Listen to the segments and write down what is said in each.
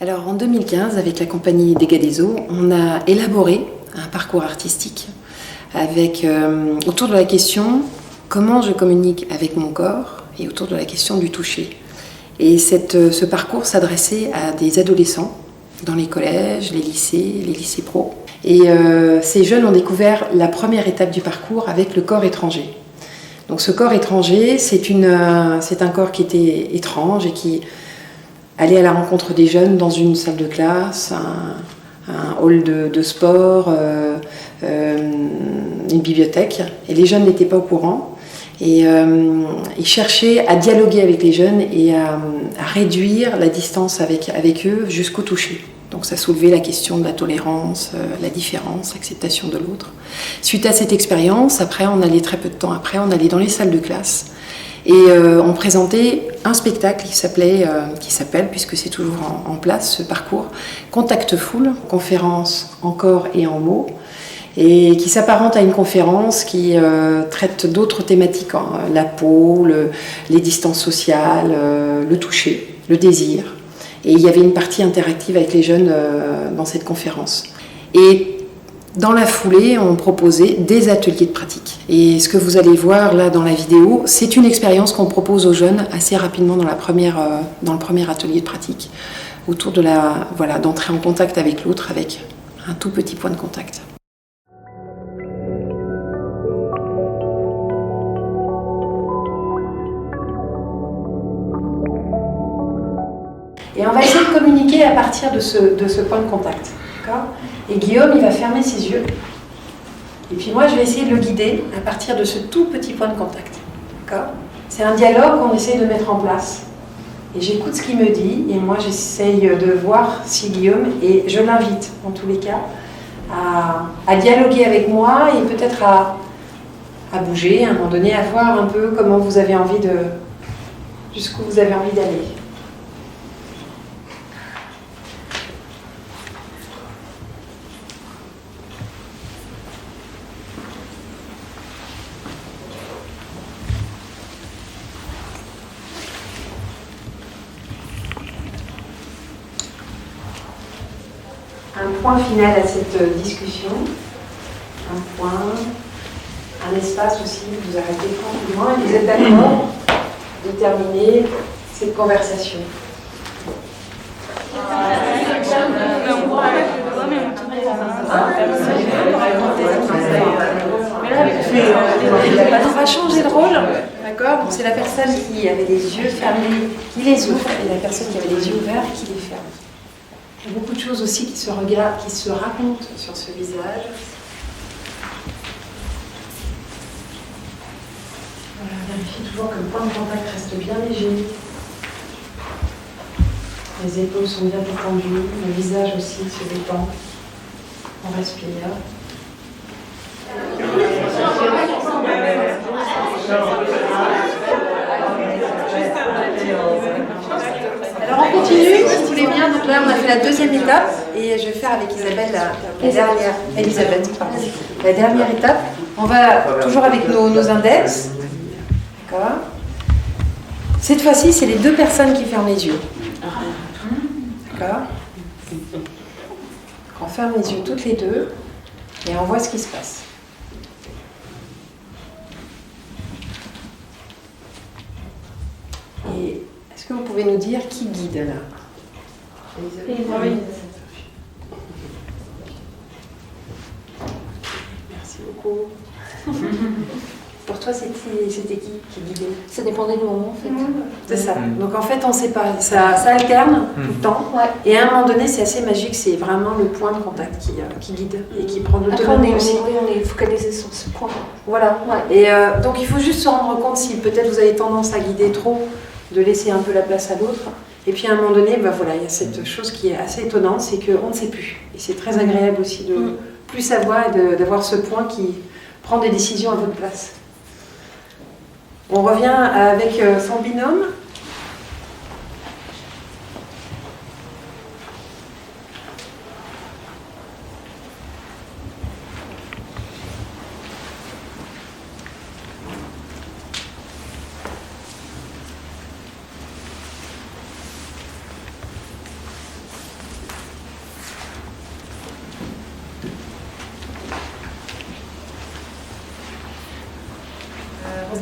Alors en 2015, avec la compagnie Dégâts des Eaux, on a élaboré un parcours artistique avec, autour de la question comment je communique avec mon corps et autour de la question du toucher. Et ce parcours s'adressait à des adolescents dans les collèges, les lycées pro. Et ces jeunes ont découvert la première étape du parcours avec le corps étranger. Donc ce corps étranger, c'est un corps qui était étrange et qui allait à la rencontre des jeunes dans une salle de classe, un hall de sport, une bibliothèque. Et les jeunes n'étaient pas au courant. Et ils cherchaient à dialoguer avec les jeunes et à réduire la distance avec eux jusqu'au toucher. Donc ça soulevait la question de la tolérance, la différence, l'acceptation de l'autre. Suite à cette expérience, après, très peu de temps après, on allait dans les salles de classe et on présentait un spectacle qui s'appelle, puisque c'est toujours en place ce parcours, Contact Full, conférence en corps et en mots, et qui s'apparente à une conférence qui traite d'autres thématiques, hein, la peau, les distances sociales, le toucher, le désir. Et il y avait une partie interactive avec les jeunes dans cette conférence. Et dans la foulée, on proposait des ateliers de pratique. Et ce que vous allez voir là dans la vidéo, c'est une expérience qu'on propose aux jeunes assez rapidement dans le premier atelier de pratique, autour de d'entrer en contact avec l'autre avec un tout petit point de contact. Et on va essayer de communiquer à partir de ce point de contact. D'accord ? Et Guillaume, il va fermer ses yeux. Et puis moi, je vais essayer de le guider à partir de ce tout petit point de contact. D'accord ? C'est un dialogue qu'on essaye de mettre en place. Et j'écoute ce qu'il me dit. Et moi, j'essaye de voir si Guillaume, et je l'invite, en tous les cas, à dialoguer avec moi et peut-être à bouger, à un moment donné, à voir un peu comment vous avez envie jusqu'où vous avez envie d'aller. Un point final à cette discussion, un espace aussi, vous arrêtez tranquillement et vous êtes d'accord de terminer cette conversation. On va changer de rôle, d'accord ? Donc c'est la personne qui avait les yeux fermés qui les ouvre et la personne qui avait les yeux ouverts qui les ferme. Il y a beaucoup de choses aussi qui se regardent, qui se racontent sur ce visage. Voilà, vérifiez toujours que le point de contact reste bien léger. Les épaules sont bien détendues, le visage aussi se détend. On respire. Alors on continue, si vous voulez bien. Donc là, on a fait la deuxième étape et je vais faire avec Isabelle la dernière étape. On va toujours avec nos index. D'accord. Cette fois-ci, c'est les deux personnes qui ferment les yeux. D'accord. On ferme les yeux toutes les deux et on voit ce qui se passe. Et est-ce que vous pouvez nous dire qui guide là ? Oui. Merci beaucoup. Pour toi, c'était qui guidait ? Ça dépendait du moment, en fait. C'est ça. Donc en fait, on ne sait pas. Ça alterne tout le temps. Ouais. Et à un moment donné, c'est assez magique. C'est vraiment le point de contact qui guide et qui prend l'autonomie aussi. On est focalisé sur ce point. Voilà. Ouais. Et donc il faut juste se rendre compte si peut-être vous avez tendance à guider trop, de laisser un peu la place à l'autre. Et puis à un moment donné, il y a cette chose qui est assez étonnante, c'est qu'on ne sait plus. Et c'est très agréable aussi de plus savoir et d'avoir ce point qui prend des décisions à votre place. On revient avec son binôme.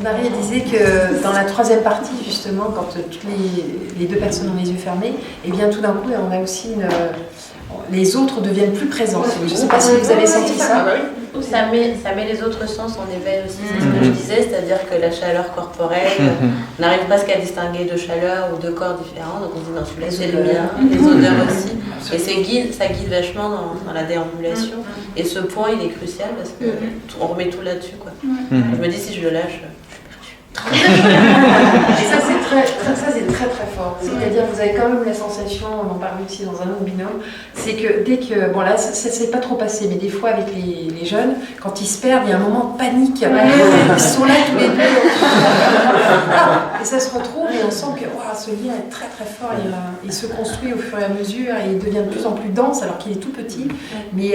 Rose-Marie disait que dans la troisième partie, justement, quand toutes les deux personnes ont les yeux fermés, et bien tout d'un coup, on a aussi les autres deviennent plus présents. Je ne sais pas si vous avez senti ça. Ça met les autres sens en éveil aussi, c'est ce que je disais, c'est-à-dire que la chaleur corporelle, on n'arrive presque à distinguer deux chaleurs ou deux corps différents, donc on dit non, celui-là c'est le mien, les odeurs aussi, et ça guide vachement dans la déambulation, et ce point il est crucial parce qu'on remet tout là-dessus, quoi. Je me dis si je le lâche, Et ça c'est très très fort. C'est-à-dire vous avez quand même la sensation, on en parlait aussi dans un autre binôme, c'est que dès que, bon là ça s'est pas trop passé, mais des fois avec les jeunes, quand ils se perdent, il y a un moment de panique. Ils sont là tous les deux. Et ça se retrouve et on sent que ce lien est très très fort. Il se construit au fur et à mesure et il devient de plus en plus dense alors qu'il est tout petit. Mais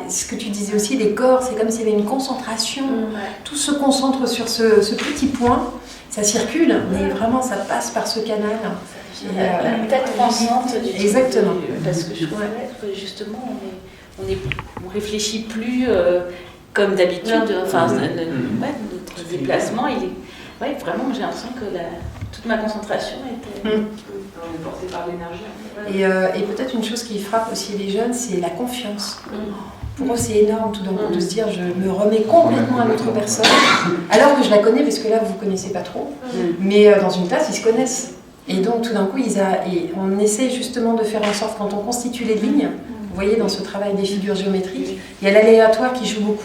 ce que tu disais aussi, les corps, c'est comme s'il y avait une concentration. Tout se concentre sur ce petit point. Ça circule, mais vraiment ça passe par ce canal. Une tête pensante. Exactement. Parce que je crois que justement, on réfléchit plus comme d'habitude. Enfin, notre déplacement, il est vraiment. J'ai l'impression que toute ma concentration était. On est porté par l'énergie. Et peut-être une chose qui frappe aussi les jeunes, c'est la confiance. Pour eux, c'est énorme tout d'un coup de se dire je me remets complètement à l'autre personne, alors que je la connais, parce que là, vous ne connaissez pas trop. Mais dans une classe, ils se connaissent. Et donc, tout d'un coup, on essaie justement de faire en sorte, quand on constitue les lignes, vous voyez, dans ce travail des figures géométriques, il y a l'aléatoire qui joue beaucoup.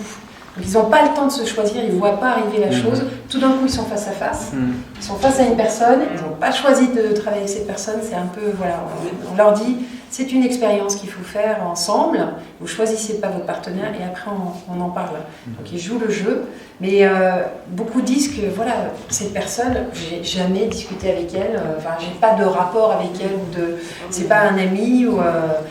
Donc, ils n'ont pas le temps de se choisir, ils ne voient pas arriver la chose. Tout d'un coup, ils sont face à face. Ils sont face à une personne, ils n'ont pas choisi de travailler avec cette personne. C'est un peu, voilà, on leur dit... C'est une expérience qu'il faut faire ensemble. Vous ne choisissez pas votre partenaire et après on en parle. Donc ils jouent le jeu. Mais beaucoup disent que voilà, cette personne, j'ai jamais discuté avec elle. J'ai pas de rapport avec elle. C'est pas un ami.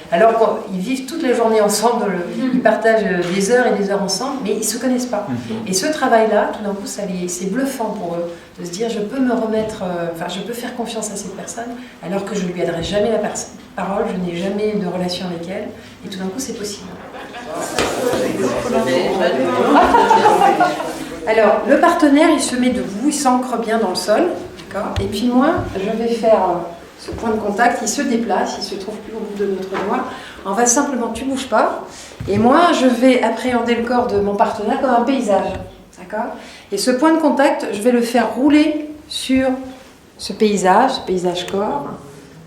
Alors qu'ils vivent toute la journée ensemble. Ils partagent des heures et des heures ensemble, mais ils ne se connaissent pas. Et ce travail-là, tout d'un coup, c'est bluffant pour eux. De se dire, je peux me remettre, je peux faire confiance à cette personne, alors que je ne lui adresse jamais la parole, je n'ai jamais de relation avec elle, et tout d'un coup, c'est possible. Alors, le partenaire, il se met debout, il s'ancre bien dans le sol, d'accord ? Et puis moi, je vais faire ce point de contact, il se déplace, il se trouve plus au bout de notre doigt. On va simplement, tu ne bouges pas, et moi, je vais appréhender le corps de mon partenaire comme un paysage. D'accord ? Et ce point de contact, je vais le faire rouler sur ce paysage corps.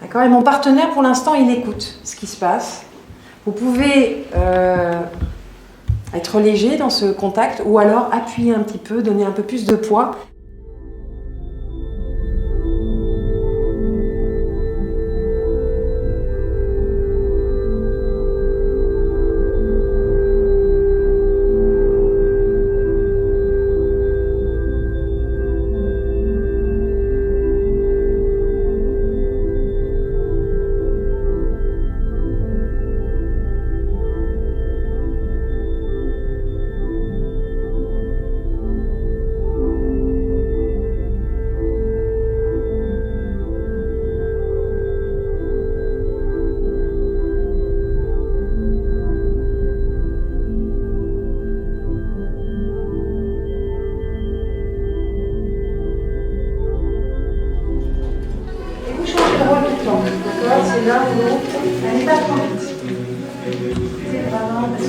D'accord ? Et mon partenaire, pour l'instant, il écoute ce qui se passe. Vous pouvez être léger dans ce contact ou alors appuyer un petit peu, donner un peu plus de poids.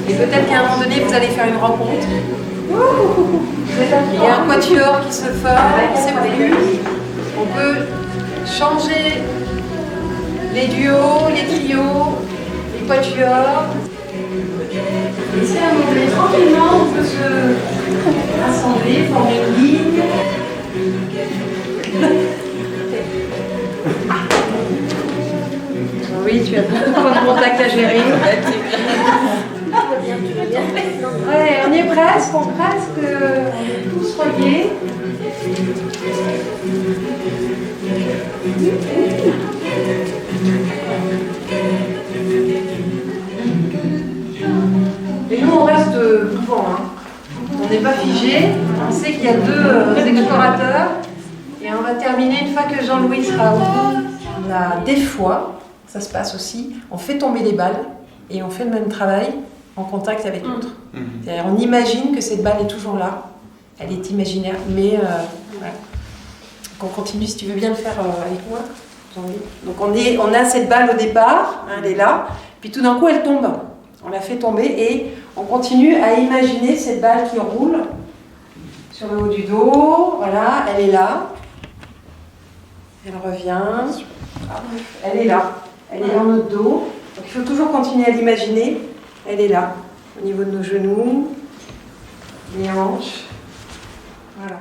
Et peut-être qu'à un moment donné, vous allez faire une rencontre. Il y a un quatuor qui se forme, on ne sait plus. On peut changer les duos, les trios, les quatuors. Et si à un moment donné, tranquillement, on peut se rassembler, former une ligne. Oui, tu as beaucoup de points de contact à gérer. Ouais, on est presque, on est tous reliés. Et nous, on reste mouvant. On n'est pas figé. On sait qu'il y a deux explorateurs. Et on va terminer une fois que Jean-Louis sera au bout. On a des fois, ça se passe aussi, on fait tomber des balles et on fait le même travail en contact avec l'autre. C'est-à-dire on imagine que cette balle est toujours là, elle est imaginaire, mais Ouais. Donc on continue, si tu veux bien le faire avec moi. Donc on a cette balle au départ, hein, elle est là, puis tout d'un coup elle tombe. On la fait tomber et on continue à imaginer cette balle qui roule sur le haut du dos. Voilà, elle est là. Elle revient. Elle est là. Elle est dans notre dos. Donc il faut toujours continuer à l'imaginer. Elle est là, au niveau de nos genoux, les hanches. Voilà.